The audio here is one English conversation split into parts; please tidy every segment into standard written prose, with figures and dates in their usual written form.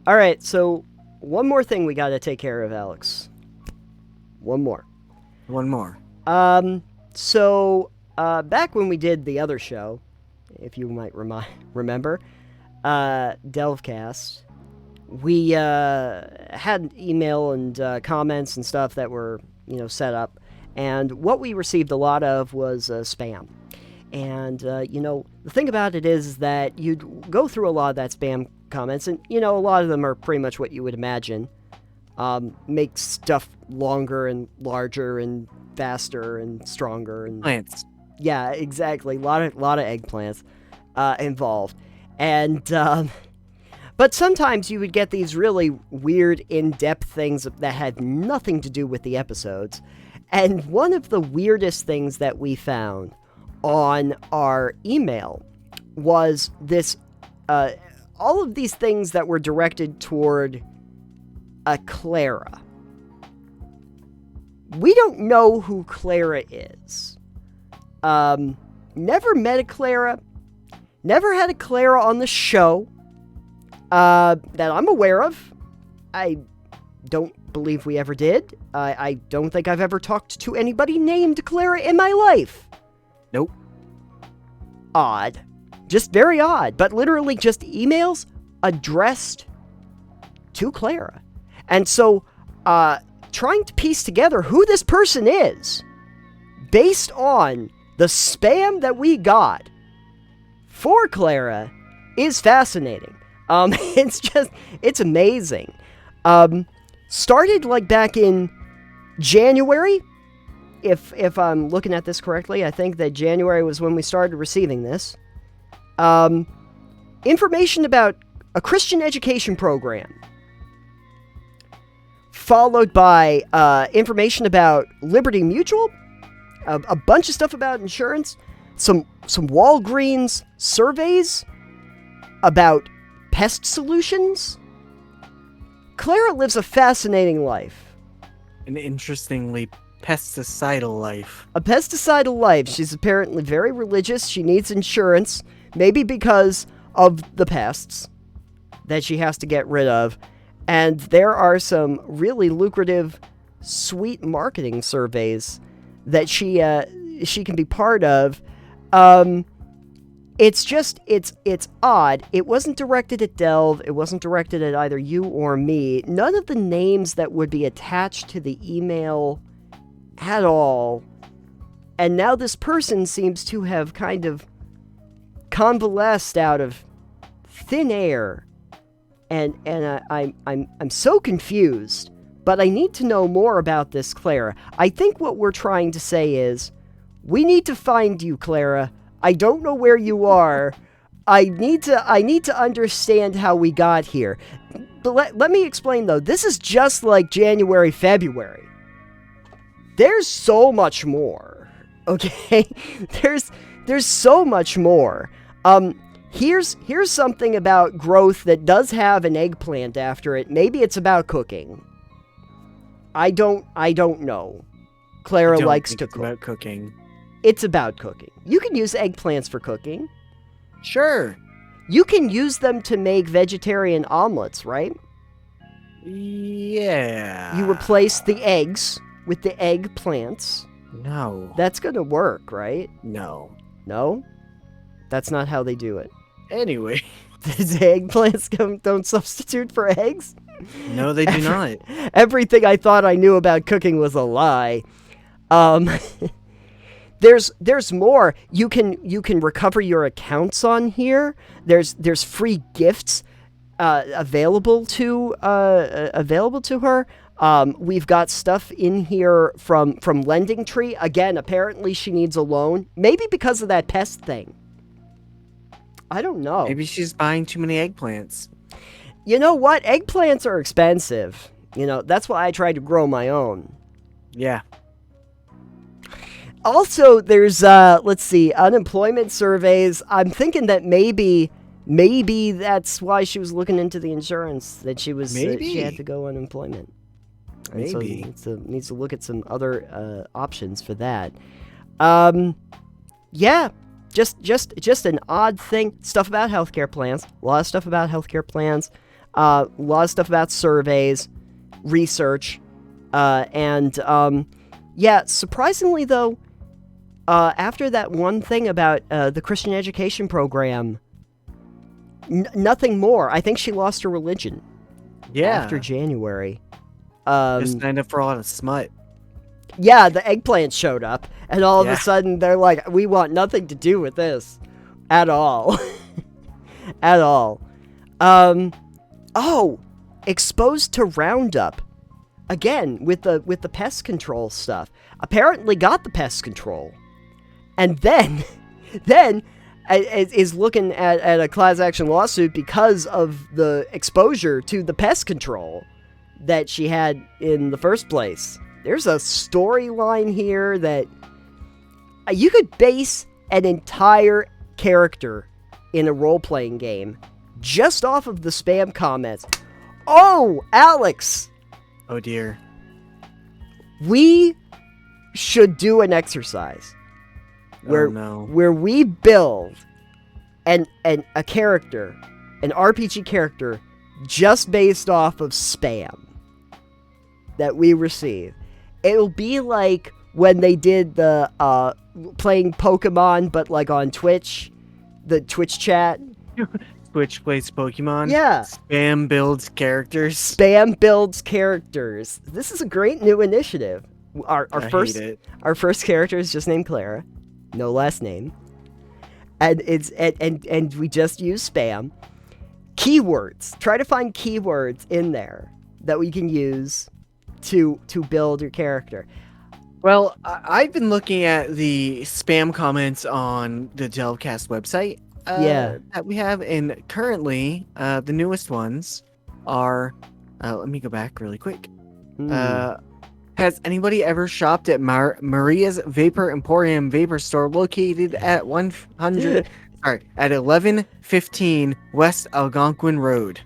All right, so one more thing we got to take care of, Alex. One more. One more. Back when we did the other show, if you might remember, Delvecast, we had email and comments and stuff that were, set up. And what we received a lot of was spam. And, the thing about it is that you'd go through a lot of that spam comments, and, a lot of them are pretty much what you would imagine. Make stuff longer and larger and faster and stronger. And Plants. yeah, exactly. A lot of eggplants involved. And, but sometimes you would get these really weird, in-depth things that had nothing to do with the episodes. And one of the weirdest things that we found on our email was this, all of these things that were directed toward a Clara. We don't know who Clara is. Never met a Clara. Never had a Clara on the show that I'm aware of. I don't believe we ever did. I don't think I've ever talked to anybody named Clara in my life. Nope. Odd. Just very odd. But literally just emails addressed to Clara. And so, trying to piece together who this person is based on the spam that we got for Clara is fascinating. It's amazing. Started like back in January, if I'm looking at this correctly. I think that January was when we started receiving this. Information about a Christian education program. Followed by information about Liberty Mutual, a bunch of stuff about insurance, some Walgreens surveys about pest solutions. Clara lives a fascinating life. An interestingly pesticidal life. A pesticidal life. She's apparently very religious. She needs insurance, maybe because of the pests that she has to get rid of. And there are some really lucrative, sweet marketing surveys that she can be part of. It's odd. It wasn't directed at Delve. It wasn't directed at either you or me. None of the names that would be attached to the email at all. And now this person seems to have kind of convalesced out of thin air. And I'm so confused, but I need to know more about this Clara. I think what we're trying to say is, we need to find you, Clara. I don't know where you are. I need to understand how we got here. But let me explain though. This is just like January, February. There's so much more. Okay? There's so much more. Here's something about growth that does have an eggplant after it. Maybe it's about cooking. I don't know. Clara likes to cook. About cooking. It's about cooking. You can use eggplants for cooking. Sure. You can use them to make vegetarian omelets, right? Yeah. You replace the eggs with the eggplants. No. That's gonna work, right? No. No? That's not how they do it. Anyway. Does eggplants don't substitute for eggs? No, they do not. Everything I thought I knew about cooking was a lie. There's more. You can recover your accounts on here. There's free gifts available to her. We've got stuff in here from Lending Tree. Again, apparently she needs a loan. Maybe because of that pest thing. I don't know. Maybe she's buying too many eggplants. You know what? Eggplants are expensive. That's why I tried to grow my own. Yeah. Also, there's, unemployment surveys. I'm thinking that maybe that's why she was looking into the insurance, that she was, she had to go unemployment. Maybe. And so needs to look at some other options for that. Yeah, just an odd thing. Stuff about healthcare plans. A lot of stuff about healthcare plans. A lot of stuff about surveys, research, yeah, surprisingly though, after that one thing about the Christian education program, nothing more. I think she lost her religion after January. Just signed up for a lot of smut. Yeah, the eggplants showed up, and all of a sudden they're like, we want nothing to do with this at all. At all. Exposed to Roundup. Again, with the pest control stuff. Apparently got the pest control. And then is looking at a class action lawsuit because of the exposure to the pest control that she had in the first place. There's a storyline here that you could base an entire character in a role-playing game just off of the spam comments. Oh, Alex! Oh dear. We should do an exercise where we build a character, an RPG character, just based off of spam that we receive. It'll be like when they did the playing Pokemon, but like on Twitch, the Twitch chat. Twitch plays Pokemon. Yeah. Spam builds characters. Spam builds characters. This is a great new initiative. Our first character is just named Clara, no last name, and and we just use spam. Keywords. Try to find keywords in there that we can use to build your character. Well, I've been looking at the spam comments on the Delvecast website that we have, and currently the newest ones are, let me go back really quick. Has anybody ever shopped at Maria's Vapor Emporium Vapor Store located at 1115 West Algonquin Road?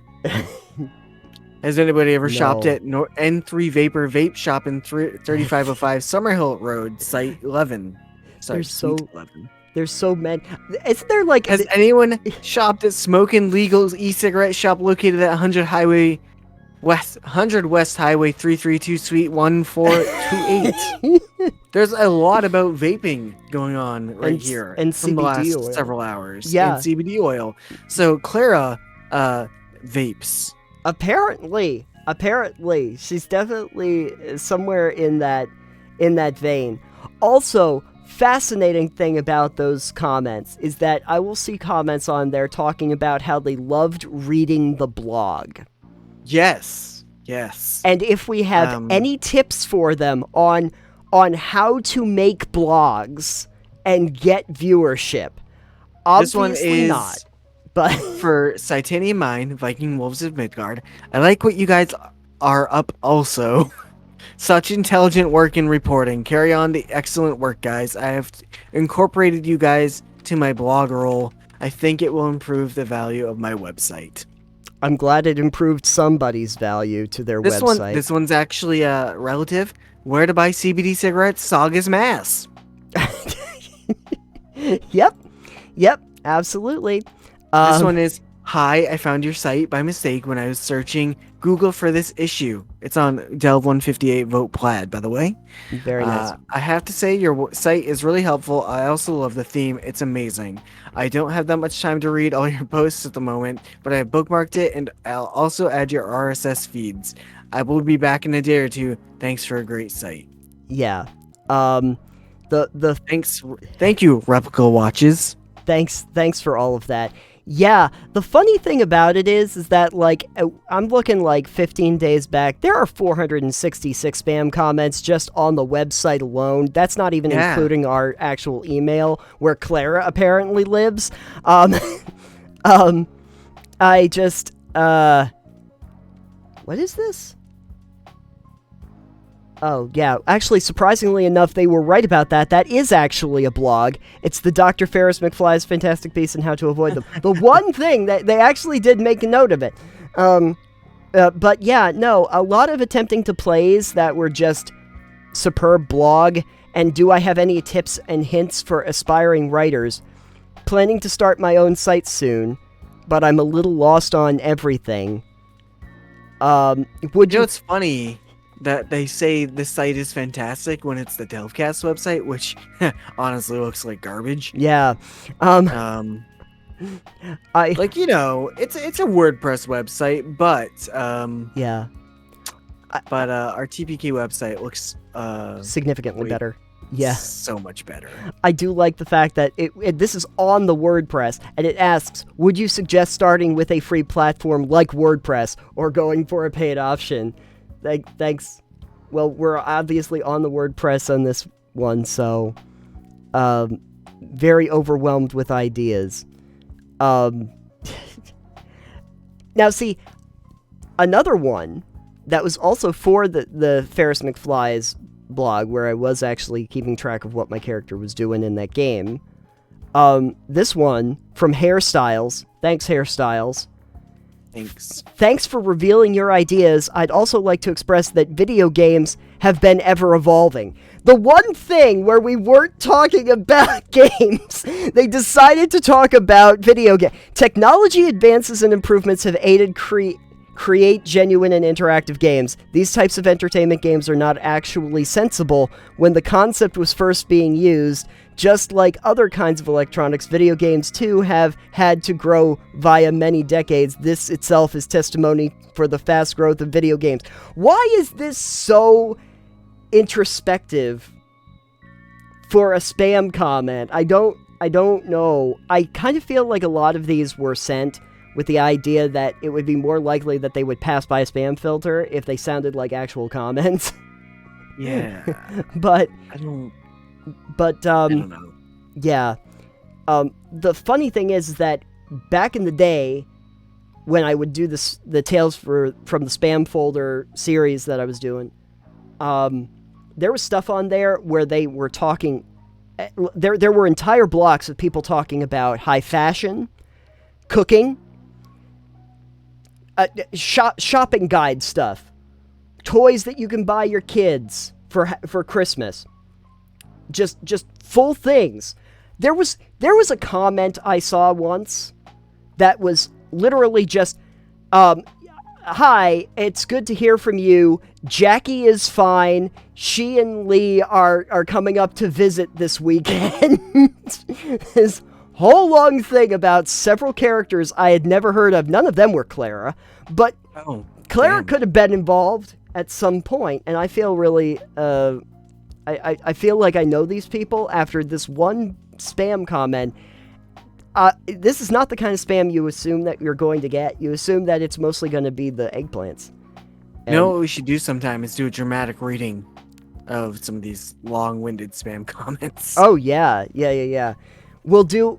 Has anybody ever shopped at N3 Vapor Vape Shop in 3505 Summerhill Road, Site 11? Sorry, Suite 11. There's so many. Isn't there like... Has anyone shopped at Smokin' Legal's e-cigarette shop located at 100 West Highway 332 Suite 1428? There's a lot about vaping going on here. And from CBD the last oil. several hours. Yeah. And CBD oil. So Clara vapes. Apparently, she's definitely somewhere in that vein. Also, fascinating thing about those comments is that I will see comments on there talking about how they loved reading the blog. Yes. And if we have any tips for them on how to make blogs and get viewership, obviously this one is not. But for Titanium Mine, Viking Wolves of Midgard, I like what you guys are up also. Such intelligent work in reporting. Carry on the excellent work, guys. I have incorporated you guys to my blog role. I think it will improve the value of my website. I'm glad it improved somebody's value to their website. This one's actually relative. Where to buy CBD cigarettes? Saga's Mass. Yep, absolutely. This one is, hi, I found your site by mistake when I was searching Google for this issue. It's on Delve 158 Vote Plaid, by the way. Very nice. I have to say, your site is really helpful. I also love the theme. It's amazing. I don't have that much time to read all your posts at the moment, but I bookmarked it, and I'll also add your RSS feeds. I will be back in a day or two. Thanks for a great site. Yeah. Thank you, Replica Watches. Thanks for all of that. Yeah, the funny thing about it is that, like, I'm looking, like, 15 days back, there are 466 spam comments just on the website alone. That's not even including our actual email, where Clara apparently lives. I just, what is this? Oh, yeah. Actually, surprisingly enough, they were right about that. That is actually a blog. It's the Dr. Ferris McFly's Fantastic Beasts and How to Avoid Them. The one thing that they actually did make a note of it. But yeah, no, a lot of attempting to plays that were just superb blog. And do I have any tips and hints for aspiring writers? Planning to start my own site soon, but I'm a little lost on everything. Would You know, you? it's funny that they say the site is fantastic when it's the Delvecast website, which honestly looks like garbage. Yeah. Um, Um, I like, you know, it's a WordPress website, yeah. our TPK website looks Significantly wait, better. Yeah. so much better. I do like the fact that this is on the WordPress, and it asks, would you suggest starting with a free platform like WordPress or going for a paid option? Thanks. Well, we're obviously on the WordPress on this one, so very overwhelmed with ideas. Now, see, another one that was also for the Ferris McFly's blog, where I was actually keeping track of what my character was doing in that game. This one from Hairstyles. Thanks, Hairstyles. Thanks for revealing your ideas. I'd also like to express that video games have been ever evolving. The one thing where we weren't talking about games, they decided to talk about video games. Technology advances and improvements have aided create genuine and interactive games. These types of entertainment games are not actually sensible when the concept was first being used. Just like other kinds of electronics, video games too have had to grow via many decades. This itself is testimony for the fast growth of video games. Why is this so introspective for a spam comment? I don't know. I kind of feel like a lot of these were sent with the idea that it would be more likely that they would pass by a spam filter if they sounded like actual comments. Yeah. But I don't know. Yeah. The funny thing is that back in the day, when I would do the Tales from the Spam Folder series that I was doing, there was stuff on there where they were talking. There were entire blocks of people talking about high fashion, cooking, shopping guide stuff, toys that you can buy your kids for Christmas. Just full things. There was a comment I saw once that was literally just, hi, it's good to hear from you. Jackie is fine. She and Lee are coming up to visit this weekend. This whole long thing about several characters I had never heard of. None of them were Clara, but Clara could have been involved at some point, and I feel really, I feel like I know these people after this one spam comment. This is not the kind of spam you assume that you're going to get. You assume that it's mostly going to be the eggplants. You know what we should do sometime is do a dramatic reading of some of these long-winded spam comments. Oh yeah. We'll do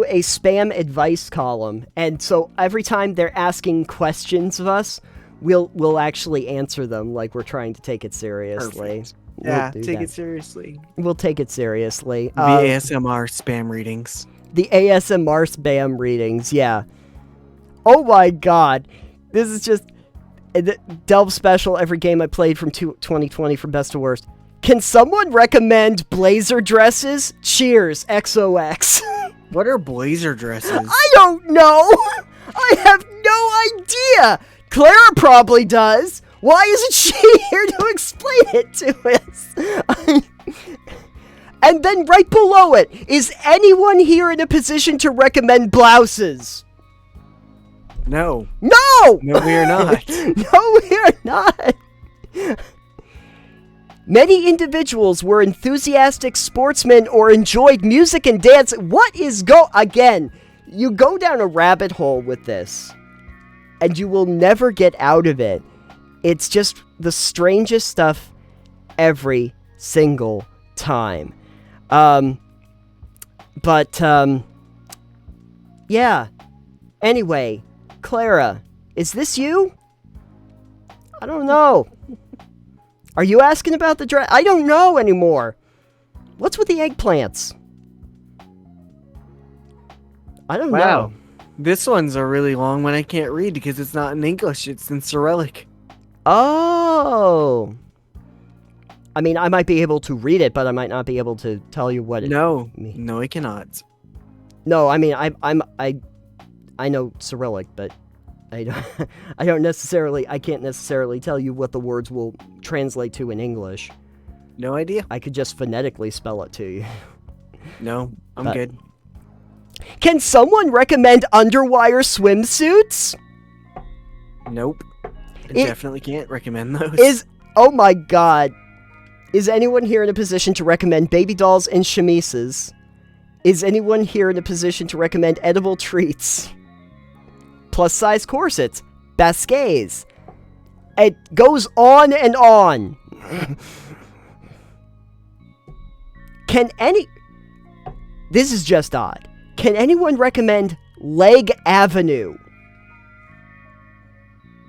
a spam advice column, and so every time they're asking questions of us, we'll actually answer them like we're trying to take it seriously. Perfect. Yeah, We'll take it seriously. We'll take it seriously. The ASMR spam readings. The ASMR spam readings, yeah. Oh my god. This is just Delve special, every game I played from 2020 from best to worst. Can someone recommend blazer dresses? Cheers, XOX. What are blazer dresses? I don't know. I have no idea. Clara probably does. Why isn't she here to explain it to us? And then right below it, is anyone here in a position to recommend blouses? No. No! No, we are not. No, we are not. Many individuals were enthusiastic sportsmen or enjoyed music and dance. What is again, you go down a rabbit hole with this, and you will never get out of it. It's just the strangest stuff every single time. Yeah. Anyway, Clara, is this you? I don't know. Are you asking about the dress? I don't know anymore. What's with the eggplants? I don't know. This one's a really long one I can't read because it's not in English, it's in Cyrillic. Oh. I mean, I might be able to read it, but I might not be able to tell you what it means. No, I cannot. No, I mean, I know Cyrillic, but I can't necessarily tell you what the words will translate to in English. No idea. I could just phonetically spell it to you. No, I'm good. Can someone recommend underwire swimsuits? Nope. I definitely can't recommend those. Oh my god. Is anyone here in a position to recommend baby dolls and chemises? Is anyone here in a position to recommend edible treats? Plus size corsets, baskets. It goes on and on. This is just odd. Can anyone recommend Leg Avenue?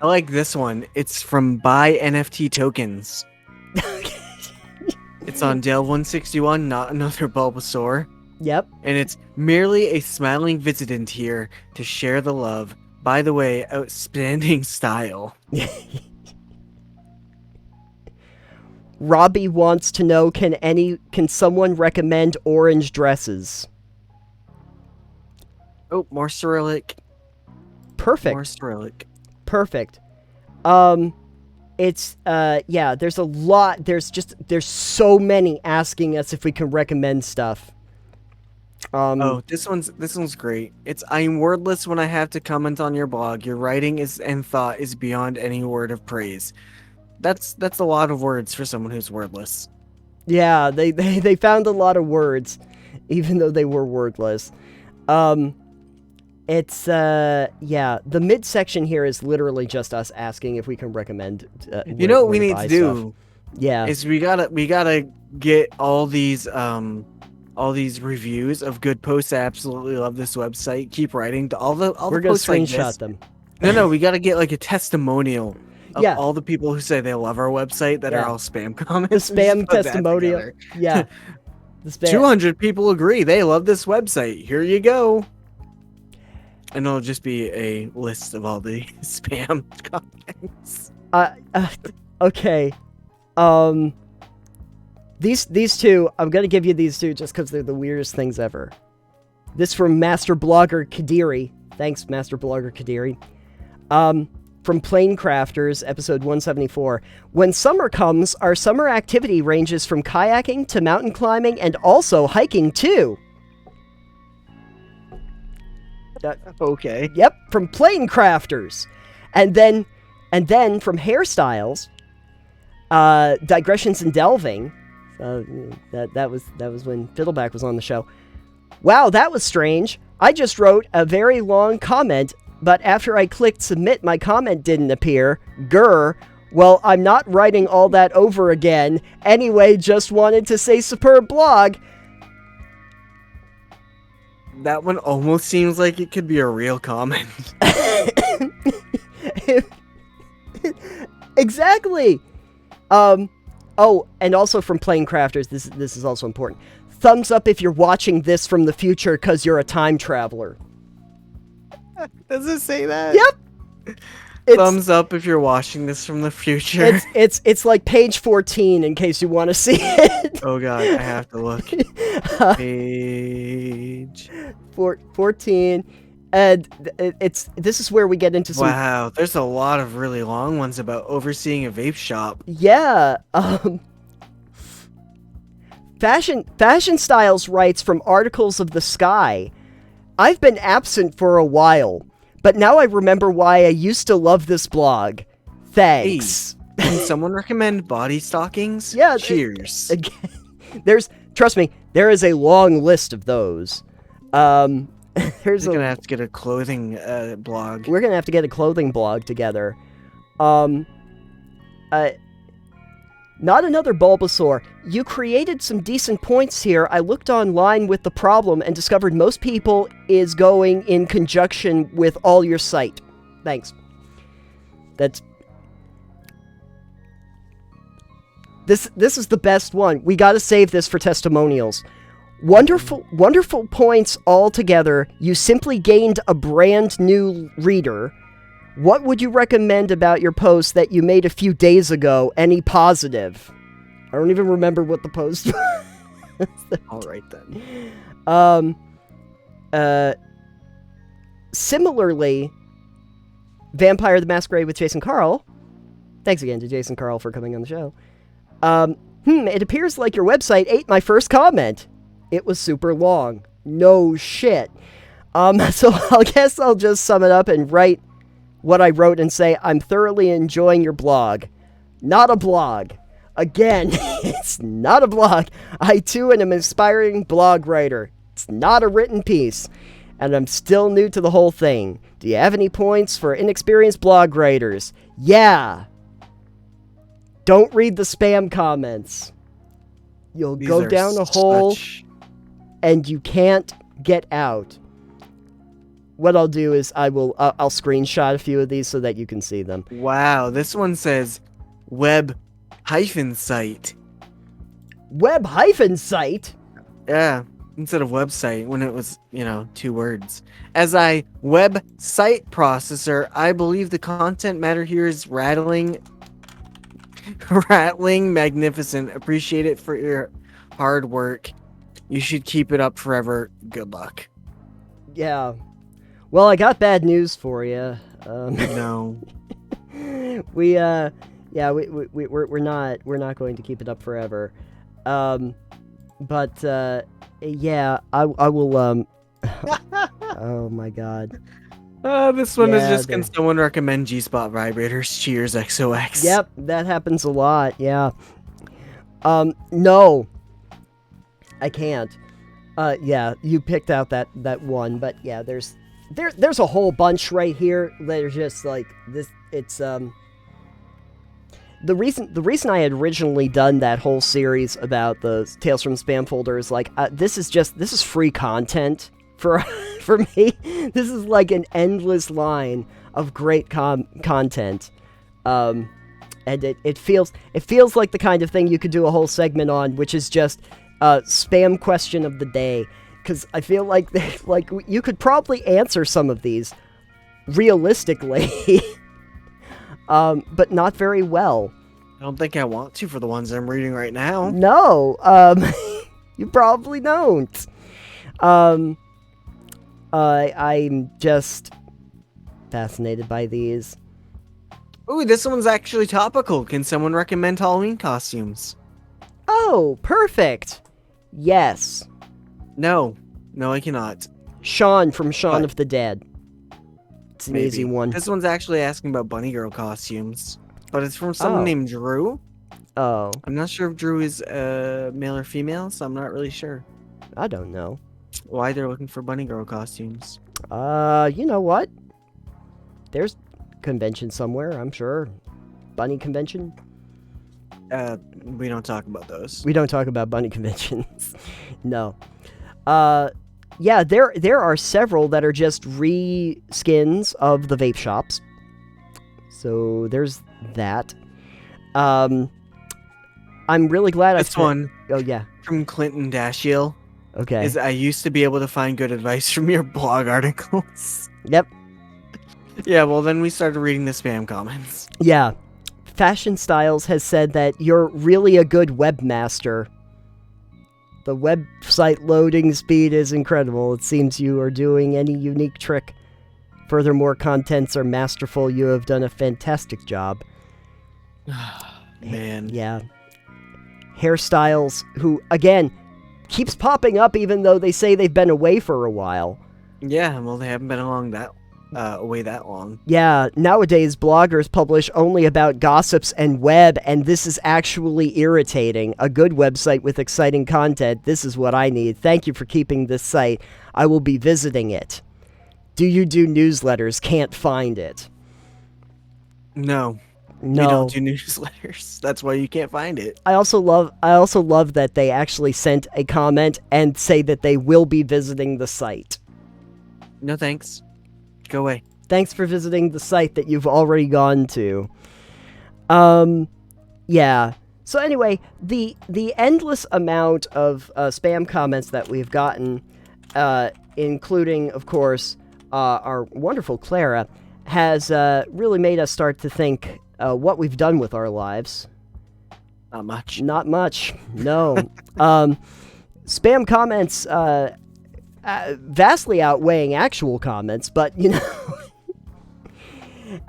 I like this one. It's from Buy NFT Tokens. It's on Delve 161, not another Bulbasaur. Yep. And it's merely a smiling visitant here to share the love. By the way, outstanding style. Robbie wants to know, can someone recommend orange dresses? Oh, more Cyrillic. Perfect. More Cyrillic. Perfect. It's yeah, there's a lot, there's so many asking us if we can recommend stuff. Oh, this one's great. It's I'm wordless when I have to comment on your blog. Your writing and thought is beyond any word of praise. That's a lot of words for someone who's wordless. Yeah, they found a lot of words, even though they were wordless. It's yeah, the midsection here is literally just us asking if we can recommend. You know what we need to do? Stuff. Yeah, is we gotta get all these reviews of good posts. I absolutely love this website. Keep writing to all the we're gonna posts screenshot like this. them. No, we gotta get like a testimonial of all the people who say they love our website that are all spam comments. The spam testimonial. Yeah. The spam. 200 people agree they love this website. Here you go. And it'll just be a list of all the spam comments. Okay. These two, I'm gonna give you these two just because they're the weirdest things ever. This from Master Blogger Kadiri. Thanks, Master Blogger Kadiri. From Plane Crafters, episode 174. When summer comes, our summer activity ranges from kayaking to mountain climbing and also hiking too. Okay. Yep, from Plane Crafters. And then from Hairstyles, Digressions and Delving. That was when Fiddleback was on the show. Wow, that was strange. I just wrote a very long comment, but after I clicked submit, my comment didn't appear. Grr. Well, I'm not writing all that over again. Anyway, just wanted to say superb blog. That one almost seems like it could be a real comment. Exactly. Oh, and also from Plane Crafters, this is also important. Thumbs up if you're watching this from the future because you're a time traveler. Does it say that? Yep. Thumbs up if you're watching this from the future. It's like page 14 in case you want to see it. Oh god, I have to look. Page 14, and this is where we get into some. Wow, there's a lot of really long ones about overseeing a vape shop. Yeah. Fashion Styles writes from Articles of the Sky. I've been absent for a while, but now I remember why I used to love this blog. Thanks. Hey, can someone recommend body stockings? Yeah. Cheers. Trust me, there is a long list of those. We're gonna have to get a clothing blog. We're gonna have to get a clothing blog together. Not another Bulbasaur. You created some decent points here. I looked online with the problem and discovered most people is going in conjunction with all your site. Thanks. This is the best one. We gotta save this for testimonials. Wonderful points all together. You simply gained a brand new reader. What would you recommend about your post that you made a few days ago? Any positive? I don't even remember what the post was. All right then. Similarly, Vampire the Masquerade with Jason Carl. Thanks again to Jason Carl for coming on the show. It appears like your website ate my first comment. It was super long. No shit. So I guess I'll just sum it up and write what I wrote and say, I'm thoroughly enjoying your blog. Not a blog. Again, it's not a blog. I too am an aspiring blog writer. It's not a written piece. And I'm still new to the whole thing. Do you have any points for inexperienced blog writers? Yeah. Don't read the spam comments. You'll go down a hole and you can't get out. What I'll do is I'll screenshot a few of these so that you can see them. Wow, this one says web-site. Web-site? Yeah, instead of website when it was, 2 words. As a website processor, I believe the content matter here is rattling magnificent. Appreciate it for your hard work. You should keep it up forever. Good luck. Yeah. Well, I got bad news for you. No. We're not going to keep it up forever. But yeah, I will oh my god. This one is just, can someone recommend G-Spot vibrators? Cheers, XOX. Yep, that happens a lot, yeah. No. I can't. Yeah, you picked out that one, but yeah, there's a whole bunch right here that are just like this. It's the reason I had originally done that whole series about the Tales from Spam folder is like this is free content for me. This is like an endless line of great content, and it feels like the kind of thing you could do a whole segment on, which is just spam question of the day. Because I feel like you could probably answer some of these realistically, but not very well. I don't think I want to for the ones I'm reading right now. No, you probably don't. I'm just fascinated by these. Ooh, this one's actually topical. Can someone recommend Halloween costumes? Oh, perfect. Yes. No, I cannot. Sean from Shaun of the Dead. It's an easy one. This one's actually asking about bunny girl costumes, but it's from someone named Drew. Oh. I'm not sure if Drew is male or female, so I'm not really sure. I don't know. Why they're looking for bunny girl costumes? You know what? There's a convention somewhere, I'm sure. Bunny convention? We don't talk about those. We don't talk about bunny conventions. No. Yeah, there are several that are just re-skins of the vape shops. So there's that. I'm really glad this one. Oh yeah. From Clinton Dashiell. Okay. Is I used to be able to find good advice from your blog articles. Yep. Yeah, well then we started reading the spam comments. Yeah. Fashion Styles has said that you're really a good webmaster. The website loading speed is incredible. It seems you are doing any unique trick. Furthermore, contents are masterful. You have done a fantastic job. Man. Yeah. Hairstyles, who, again, keeps popping up even though they say they've been away for a while. Yeah, well, they haven't been away that long. Yeah, nowadays bloggers publish only about gossips and web, and this is actually irritating. A good website with exciting content. This is what I need. Thank you for keeping this site. I will be visiting it. Do you do newsletters? Can't find it. No. We don't do newsletters. That's why you can't find it. I also love that they actually sent a comment and say that they will be visiting the site. No thanks. Go away. Thanks for visiting the site that you've already gone to. Yeah. So anyway, the endless amount of spam comments that we've gotten, including, of course, our wonderful Clara, has really made us start to think what we've done with our lives. Not much. Not much. No. Spam comments vastly outweighing actual comments, but, you know...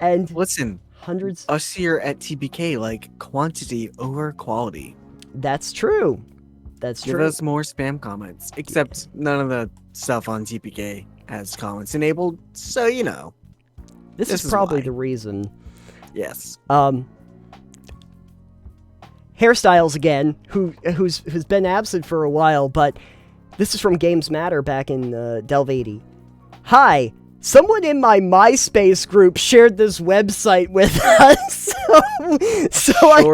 And Listen, hundreds. us here at TPK like quantity over quality. That's true. That's Give true. us more spam comments. Except none of the stuff on TPK has comments enabled, so you know. This This is is probably why. the reason. Yes. Hairstyles again, who's been absent for a while, but this is from Games Matter back in Delve 80. Hi, someone in my MySpace group shared this website with us,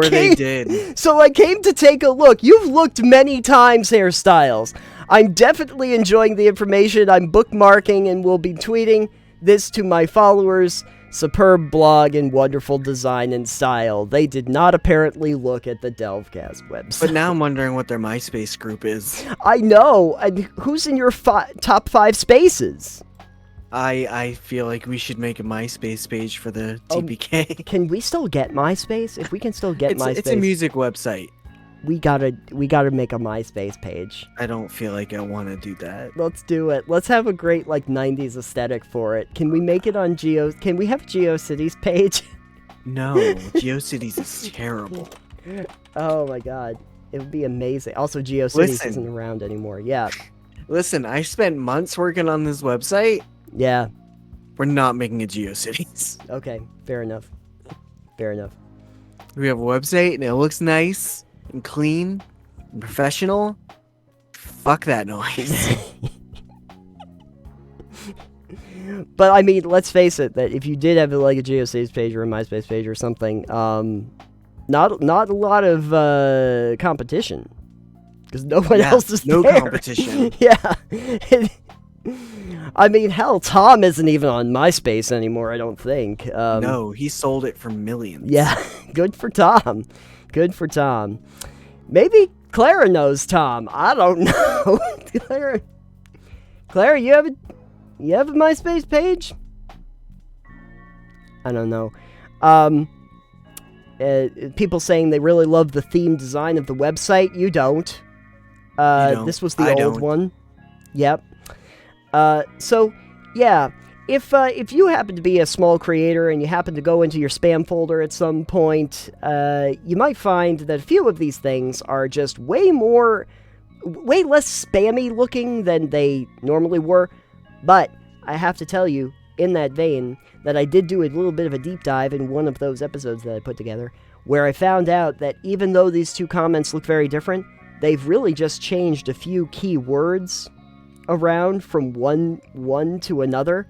They did. So I came to take a look. You've looked many times, Hairstyles. I'm definitely enjoying the information. I'm bookmarking and will be tweeting this to my followers. Superb blog and wonderful design and style. They did not apparently look at the Delvecast website. But now I'm wondering what their MySpace group is. I know. And who's in your top 5 spaces? I feel like we should make a MySpace page for the TPK. Can we still get MySpace? If we can still get MySpace, it's a music website. We gotta make a MySpace page. I don't feel like I want to do that. Let's do it. Let's have a great 90s aesthetic for it. Can we make it on Can we have GeoCities page? No, GeoCities is terrible. Oh my god, it would be amazing. Also, GeoCities isn't around anymore. Yeah. Listen, I spent months working on this website. Yeah. We're not making a GeoCities. Okay, fair enough. Fair enough. We have a website and it looks nice and clean and professional. Fuck that noise. But I mean, let's face it, that if you did have a GeoCities page or a MySpace page or something, not a lot of competition, because no one else is no there. competition. Yeah. I mean, hell, Tom isn't even on MySpace anymore, I don't think. No, he sold it for millions. Yeah, good for Tom. Good for Tom. Maybe Clara knows Tom. I don't know. Clara, you have a MySpace page? I don't know. People saying they really love the theme design of the website. You don't. This was the old one. Yep. So, yeah, if you happen to be a small creator and you happen to go into your spam folder at some point, you might find that a few of these things are just way less spammy looking than they normally were. But I have to tell you, in that vein, that I did do a little bit of a deep dive in one of those episodes that I put together, where I found out that even though these two comments look very different, they've really just changed a few key words around from one to another.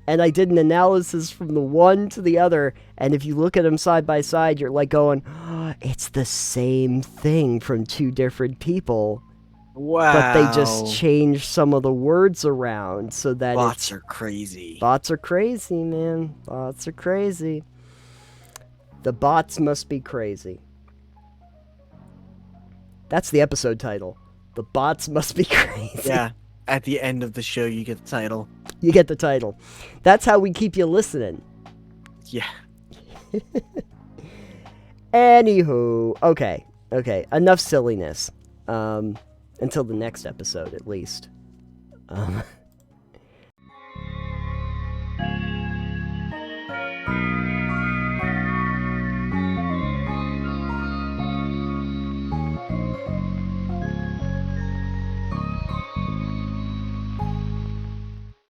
And I did an analysis from the one to the other, and if you look at them side by side, you're like going, oh, it's the same thing from two different people. Wow. But they just changed some of the words around so that bots are crazy. Bots are crazy, man. Bots are crazy. The bots must be crazy. That's the episode title. The bots must be crazy. Yeah. At the end of the show, you get the title. You get the title. That's how we keep you listening. Yeah. Anywho. Okay. Enough silliness. Until the next episode, at least.